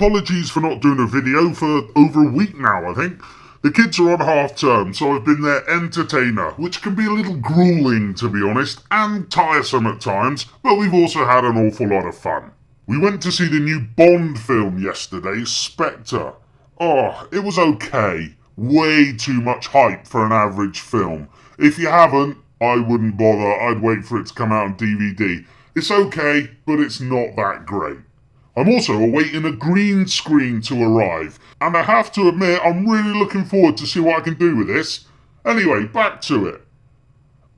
apologies for not doing a video for over a week now, I think. The kids are on half term, so I've been their entertainer, which can be a little grueling to be honest, and tiresome at times, but we've also had an awful lot of fun. We went to see the new Bond film yesterday, Spectre. Oh, it was okay. Way too much hype for an average film. If you haven't, I wouldn't bother. I'd wait for it to come out on DVD. It's okay, but it's not that great. I'm also awaiting a green screen to arrive, and I have to admit I'm really looking forward to see what I can do with this. Anyway, back to it.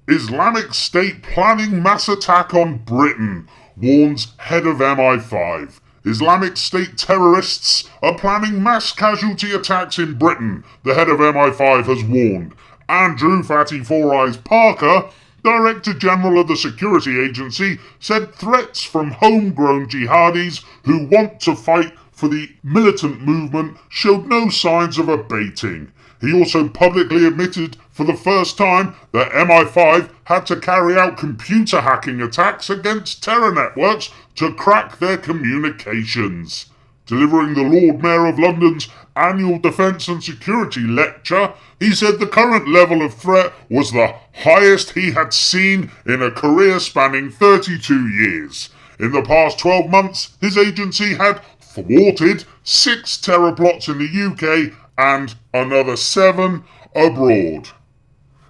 Islamic State planning mass attack on Britain, warns head of MI5. Islamic State terrorists are planning mass casualty attacks in Britain, the head of MI5 has warned. Andrew Fatty Four Eyes Parker, Director General of the security agency, said threats from homegrown jihadis who want to fight for the militant movement showed no signs of abating. He also publicly admitted for the first time that MI5 had to carry out computer hacking attacks against terror networks to crack their communications. Delivering the Lord Mayor of London's annual Defence and Security lecture, he said the current level of threat was the highest he had seen in a career spanning 32 years. In the past 12 months, his agency had thwarted 6 terror plots in the UK and another 7 abroad.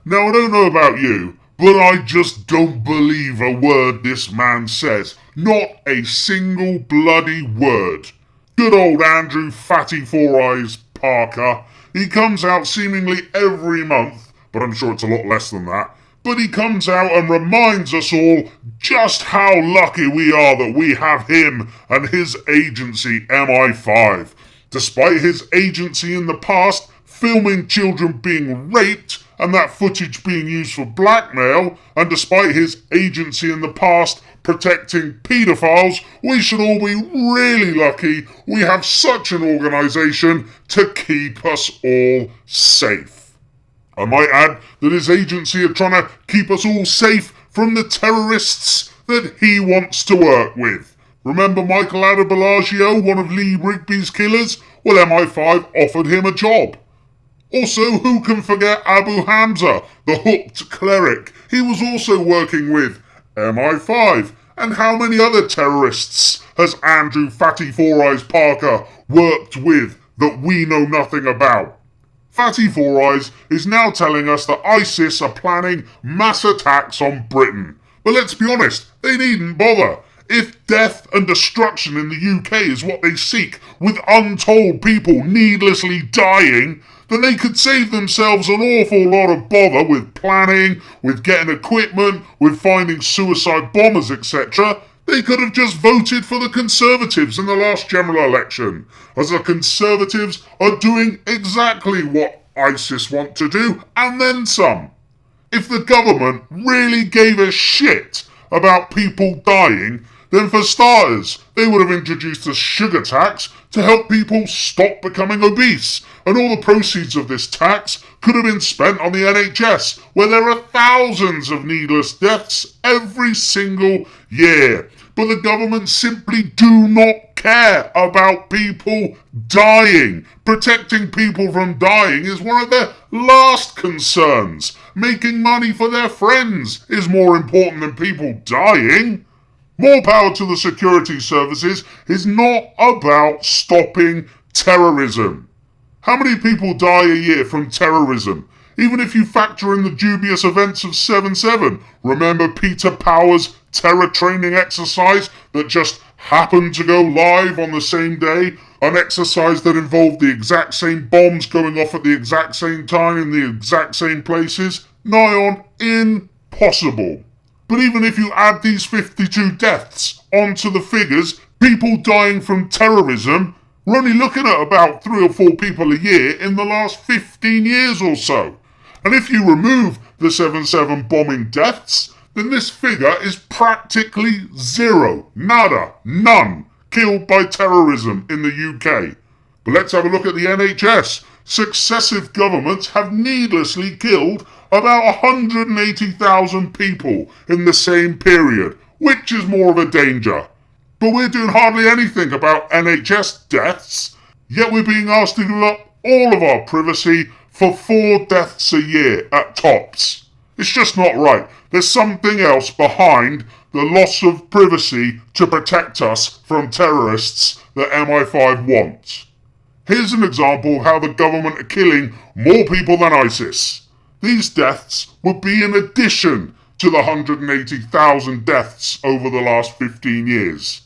Now, I don't know about you, but I just don't believe a word this man says. Not a single bloody word. Good old Andrew Fatty Four Eyes Parker. He comes out seemingly every month, but I'm sure it's a lot less than that. But he comes out and reminds us all just how lucky we are that we have him and his agency MI5. Despite his agency in the past filming children being raped and that footage being used for blackmail, and despite his agency in the past protecting paedophiles, we should all be really lucky we have such an organisation to keep us all safe. I might add that his agency are trying to keep us all safe from the terrorists that he wants to work with. Remember Michael Adebellagio, one of Lee Rigby's killers? Well, MI5 offered him a job. Also, who can forget Abu Hamza, the hooked cleric? He was also working with MI5. And how many other terrorists has Andrew Fatty Four Eyes Parker worked with that we know nothing about? Fatty Four Eyes is now telling us that ISIS are planning mass attacks on Britain. But let's be honest, they needn't bother. If death and destruction in the UK is what they seek, with untold people needlessly dying, then they could save themselves an awful lot of bother with planning, with getting equipment, with finding suicide bombers, etc. They could have just voted for the Conservatives in the last general election, as the Conservatives are doing exactly what ISIS want to do, and then some. If the government really gave a shit about people dying, then for starters, they would have introduced a sugar tax to help people stop becoming obese, and all the proceeds of this tax could have been spent on the NHS, where there are thousands of needless deaths every single year. But the government simply do not care about people dying. Protecting people from dying is one of their last concerns. Making money for their friends is more important than people dying. More power to the security services is not about stopping terrorism. How many people die a year from terrorism? Even if you factor in the dubious events of 7/7, remember Peter Power's terror training exercise that just happened to go live on the same day? An exercise that involved the exact same bombs going off at the exact same time in the exact same places? Nigh on impossible. But even if you add these 52 deaths onto the figures, people dying from terrorism, we're only looking at about 3 or 4 people a year in the last 15 years or so. And if you remove the 7/7 bombing deaths, then this figure is practically zero. Nada. None. Killed by terrorism in the UK. But let's have a look at the NHS. Successive governments have needlessly killed about 180,000 people in the same period. Which is more of a danger? But we're doing hardly anything about NHS deaths, yet we're being asked to give up all of our privacy for 4 deaths a year at tops. It's just not right. There's something else behind the loss of privacy to protect us from terrorists that MI5 wants. Here's an example of how the government are killing more people than ISIS. These deaths would be in addition to the 180,000 deaths over the last 15 years.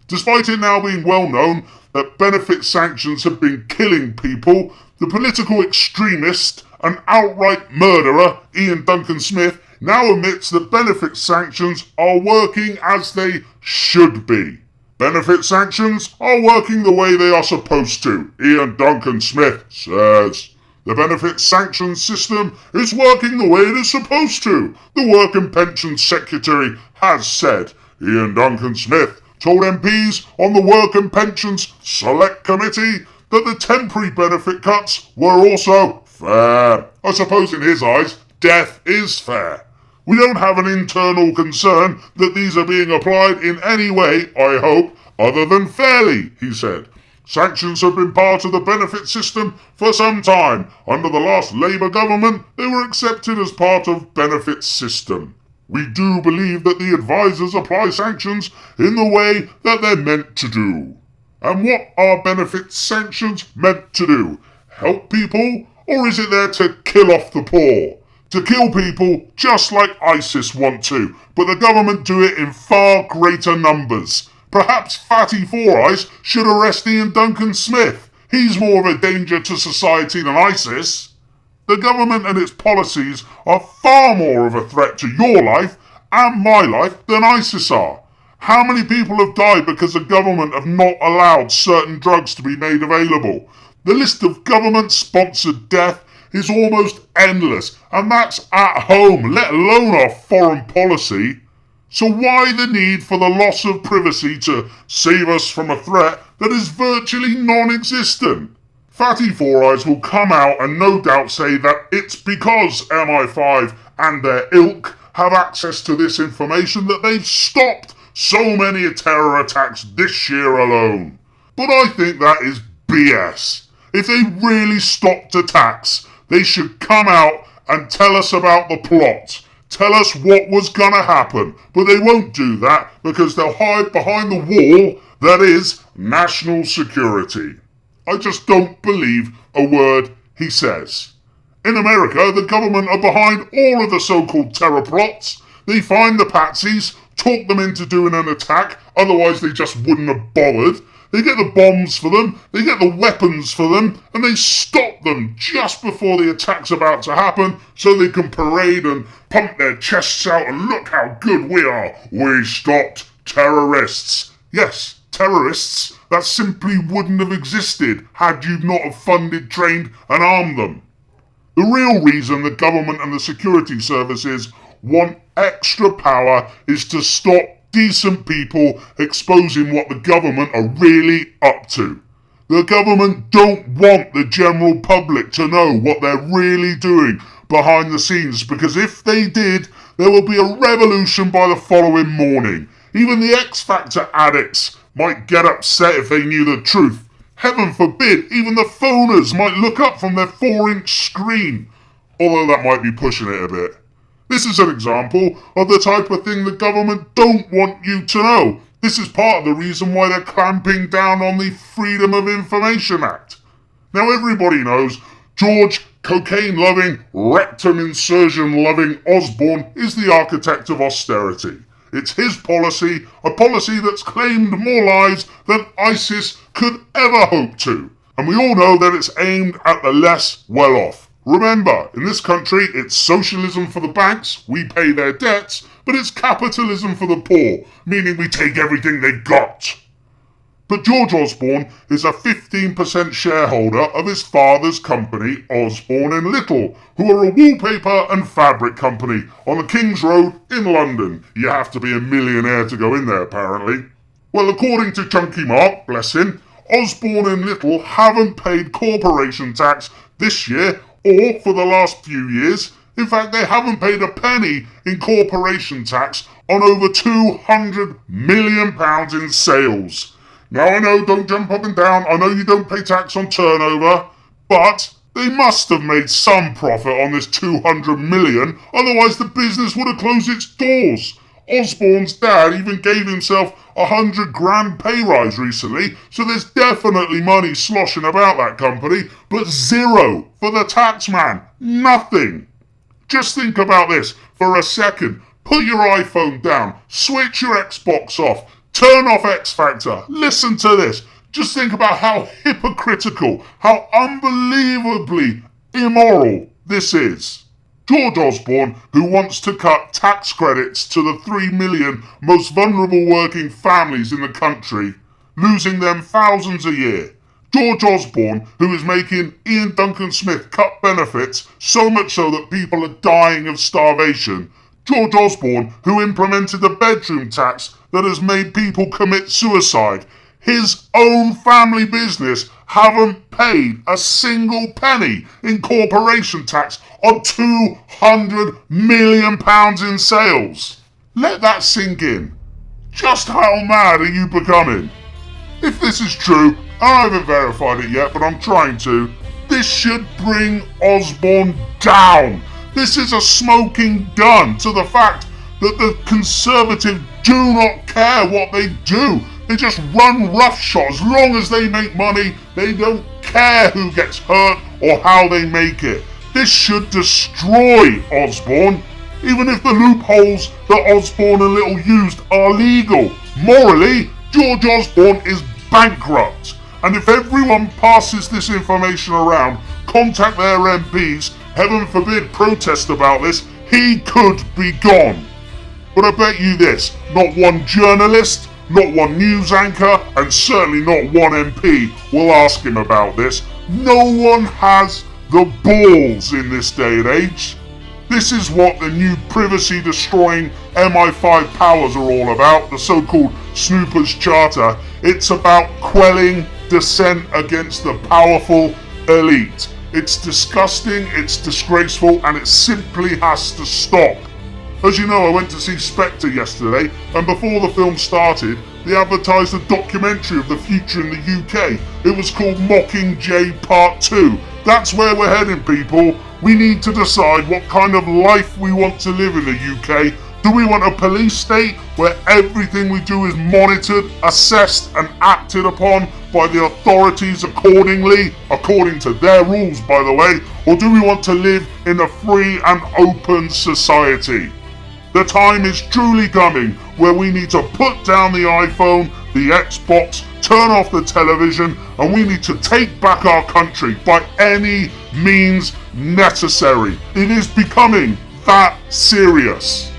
Despite it now being well known that benefit sanctions have been killing people, the political extremist and outright murderer Ian Duncan Smith now admits that benefit sanctions are working as they should be. Benefit sanctions are working the way they are supposed to, Ian Duncan Smith says. The benefit sanctions system is working the way it is supposed to, the Work and Pensions Secretary has said. Ian Duncan Smith told MPs on the Work and Pensions Select Committee that the temporary benefit cuts were also fair. I suppose in his eyes, death is fair. We don't have an internal concern that these are being applied in any way, I hope, other than fairly, he said. Sanctions have been part of the benefit system for some time. Under the last Labour government, they were accepted as part of benefit system. We do believe that the advisers apply sanctions in the way that they're meant to do. And what are benefit sanctions meant to do? Help people? Or is it there to kill off the poor? To kill people just like ISIS want to, but the government do it in far greater numbers. Perhaps Fatty Four Eyes should arrest Ian Duncan Smith. He's more of a danger to society than ISIS. The government and its policies are far more of a threat to your life and my life than ISIS are. How many people have died because the government have not allowed certain drugs to be made available? The list of government-sponsored death is almost endless, and that's at home, let alone our foreign policy. So why the need for the loss of privacy to save us from a threat that is virtually non-existent? Fatty Four Eyes will come out and no doubt say that it's because MI5 and their ilk have access to this information that they've stopped so many terror attacks this year alone. But I think that is BS. If they really stopped attacks, they should come out and tell us about the plot. Tell us what was gonna happen. But they won't do that because they'll hide behind the wall that is national security. I just don't believe a word he says. In America, the government are behind all of the so-called terror plots. They find the patsies, talk them into doing an attack, otherwise they just wouldn't have bothered. They get the bombs for them, they get the weapons for them, and they stop them just before the attack's about to happen so they can parade and pump their chests out and look how good we are. We stopped terrorists. Yes, terrorists that simply wouldn't have existed had you not have funded, trained and armed them. The real reason the government and the security services want extra power is to stop decent people exposing what the government are really up to. The government don't want the general public to know what they're really doing behind the scenes, because if they did, there will be a revolution by the following morning. Even the X Factor addicts might get upset if they knew the truth. Heaven forbid, even the phoners might look up from their 4-inch screen. Although that might be pushing it a bit. This is an example of the type of thing the government don't want you to know. This is part of the reason why they're clamping down on the Freedom of Information Act. Now everybody knows George cocaine-loving, rectum insertion-loving Osborne is the architect of austerity. It's his policy, a policy that's claimed more lives than ISIS could ever hope to. And we all know that it's aimed at the less well-off. Remember, in this country, it's socialism for the banks, we pay their debts, but it's capitalism for the poor, meaning we take everything they got. But George Osborne is a 15% shareholder of his father's company, Osborne and Little, who are a wallpaper and fabric company on the King's Road in London. You have to be a millionaire to go in there, apparently. Well, according to Chunky Mark, bless him, Osborne and Little haven't paid corporation tax this year or for the last few years, In fact, they haven't paid a penny in corporation tax on over £200 million in sales. Now I know, don't jump up and down, I know you don't pay tax on turnover, but they must have made some profit on this 200 million, otherwise the business would have closed its doors. Osborne's dad even gave himself $100,000 pay rise recently, so there's definitely money sloshing about that company, but zero for the tax man. Nothing. Just think about this for a second. Put your iPhone down, switch your Xbox off, turn off X Factor, listen to this. Just think about how hypocritical, how unbelievably immoral this is. George Osborne, who wants to cut tax credits to the 3 million most vulnerable working families in the country, losing them thousands a year. George Osborne, who is making Ian Duncan Smith cut benefits so much so that people are dying of starvation. George Osborne, who implemented a bedroom tax that has made people commit suicide. His own family business haven't paid a single penny in corporation tax on £200 million in sales. Let that sink in. Just how mad are you becoming? If this is true, I haven't verified it yet, but I'm trying to, this should bring Osborne down. This is a smoking gun to the fact that the Conservatives do not care what they do. They just run roughshod. As long as they make money, they don't care who gets hurt or how they make it. This should destroy Osborne, even if the loopholes that Osborne and Little used are legal. Morally, George Osborne is bankrupt. And if everyone passes this information around, contact their MPs, heaven forbid protest about this, he could be gone. But I bet you this, not one journalist, not one news anchor, and certainly not one MP will ask him about this. No one has the balls in this day and age. This is what the new privacy-destroying MI5 powers are all about, the so-called Snoopers Charter. It's about quelling dissent against the powerful elite. It's disgusting, it's disgraceful, and it simply has to stop. As you know, I went to see Spectre yesterday, and before the film started, they advertised a documentary of the future in the UK. It was called Mockingjay Part 2. That's where we're heading, people. We need to decide what kind of life we want to live in the UK. Do we want a police state where everything we do is monitored, assessed, and acted upon by the authorities accordingly, according to their rules, by the way? Or do we want to live in a free and open society? The time is truly coming where we need to put down the iPhone, the Xbox, turn off the television, and we need to take back our country by any means necessary. It is becoming that serious.